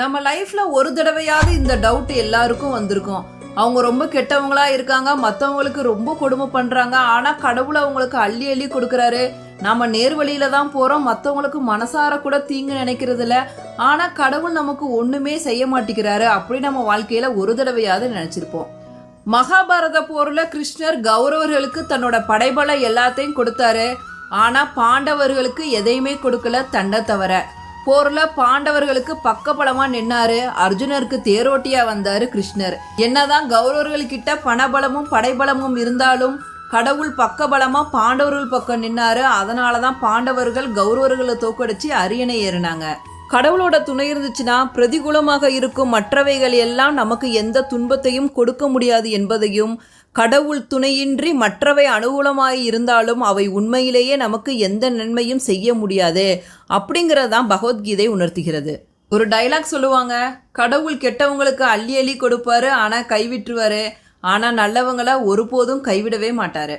நம்ம லைஃப்ல ஒரு தடவையாவது இந்த டவுட் எல்லாருக்கும் வந்திருக்கும். அவங்க ரொம்ப கெட்டவங்களா இருக்காங்க, மற்றவங்களுக்கு ரொம்ப கொடுமை பண்றாங்க, ஆனா கடவுள் அவங்களுக்கு அள்ளி அள்ளி கொடுக்குறாரு. நாம நேர்வழியில தான் போறோம், மற்றவங்களுக்கு மனசார கூட தீங்கு நினைக்கிறது இல்ல, ஆனா கடவுள் நமக்கு ஒண்ணுமே செய்ய மாட்டேங்கிறாரு அப்படி நம்ம வாழ்க்கையில ஒரு தடவையாவது நினைச்சிருப்போம். மகாபாரத போர்ல கிருஷ்ணர் கௌரவர்களுக்கு தன்னோட படைபலம் எல்லாத்தையும் கொடுத்தாரு, ஆனா பாண்டவர்களுக்கு எதையுமே கொடுக்கல, தண்டை தவிர. போர்ல பாண்டவர்களுக்கு பக்கபலமா நின்னாரு, அர்ஜுனருக்கு தேரோட்டியா வந்தாரு கிருஷ்ணர். என்னதான் கௌரவர்கள்கிட்ட பணபலமும் படைபலமும் இருந்தாலும் கடவுள் பக்கபலமா பாண்டவர்கள் பக்கம் நின்னாரு. அதனாலதான் பாண்டவர்கள் கௌரவர்களை தோக்கடிச்சு அரியணை ஏறினாங்க. கடவுளோட துணை இருந்துச்சுன்னா பிரதிகூலமாக இருக்கும் மற்றவைகள் எல்லாம் நமக்கு எந்த துன்பத்தையும் கொடுக்க முடியாது என்பதையும், கடவுள் துணையின்றி மற்றவை அனுகூலமாய் இருந்தாலும் அவை உண்மையிலேயே நமக்கு எந்த நன்மையும் செய்ய முடியாது அப்படிங்கிறதான் பகவத்கீதை உணர்த்துகிறது. ஒரு டைலாக் சொல்லுவாங்க, கடவுள் கெட்டவங்களுக்கு அள்ளி அள்ளி கொடுப்பாரு, ஆனால் கைவிட்டுருவாரு, ஆனால் நல்லவங்களை ஒருபோதும் கைவிடவே மாட்டாரு.